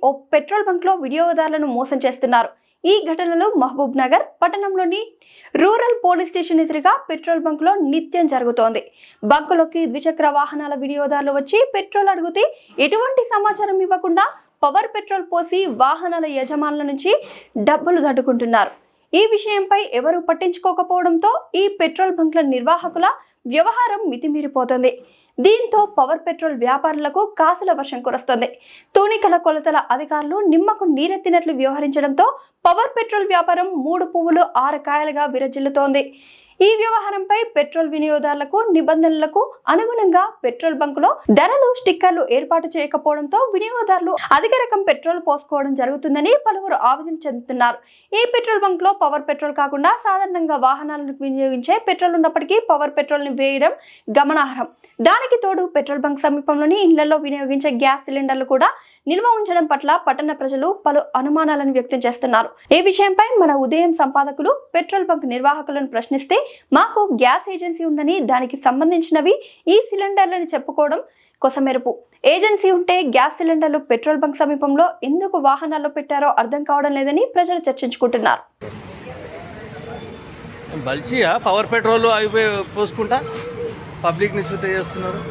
ఓ petrol బంక్లో వినియోగదారులను మోసం చేస్తున్నారు. ఈ ఘటనలో మహబూబ్ నగర్ పట్టణంలోని రూరల్ పోలీస్ స్టేషన్ ఎదురుగా పెట్రోల్ బంక్లో నిత్యం జరుగుతోంది. బంకులోకి ద్విచక్ర వాహనాల వినియోగదారులు వచ్చి పెట్రోల్ అడిగితే ఎటువంటి సమాచారం ఇవ్వకుండా పవర్ పెట్రోల్ పోసి వాహనాల యజమానుల నుంచి డబ్బులు దడ్డుకుంటున్నారు. ఈ విషయంపై ఎవరూ పట్టించుకోకపోవడంతో ఈ పెట్రోల్ బంక్ల నిర్వాహకుల వ్యవహారం మితిమీరిపోతుంది. దీంతో పవర్ పెట్రోల్ వ్యాపారులకు కాసుల వర్షం కురుస్తుంది. తూనికల కొలతల అధికారులు నిమ్మకు నీరెత్తినట్లు వ్యవహరించడంతో పవర్ పెట్రోల్ వ్యాపారం 3 పువ్వులు 6 కాయలుగా విరజిల్లుతోంది. ఈ వ్యవహారంపై పెట్రోల్ వినియోగదారులకు నిబంధనలకు అనుగుణంగా పెట్రోల్ బంకులో ధరలు స్టిక్కర్లు ఏర్పాటు చేయకపోవడంతో వినియోగదారులు అధిక రకం పెట్రోల్ పోసుకోవడం జరుగుతుందని పలువురు ఆవేదన చెందుతున్నారు. ఈ పెట్రోల్ బంక్ లో పవర్ పెట్రోల్ కాకుండా సాధారణంగా వాహనాలను వినియోగించే పెట్రోల్ ఉన్నప్పటికీ పవర్ పెట్రోల్ ని వేయడం గమనార్హం. దానికి తోడు పెట్రోల్ బంక్ సమీపంలోని ఇళ్లలో వినియోగించే గ్యాస్ సిలిండర్లు కూడా నిల్వ ఉంచడం పట్ల పట్టణ ప్రజలు పలు అనుమానాలను వ్యక్తం చేస్తున్నారు. ఈ విషయంపై మన ఉదయం సంపాదకులు పెట్రోల్ బంక్ నిర్వాహకులను ప్రశ్నిస్తే మాకు గ్యాస్ ఏజెన్సీ ఉందని దానికి సంబంధించినవి ఈ సిలిండర్లని చెప్పుకోవడం కొసమెరుపు. ఏజెన్సీ ఉంటే గ్యాస్ సిలిండర్లు పెట్రోల్ బంక్ సమీపంలో ఎందుకు వాహనాల్లో పెట్టారో అర్థం కావడం లేదని ప్రజలు చర్చించుకుంటున్నారు. బల్చియా పవర్ పెట్రోల్ అవి పోసుకుంటా పబ్లిక్ ని శుద్ధి చేస్తున్నారు.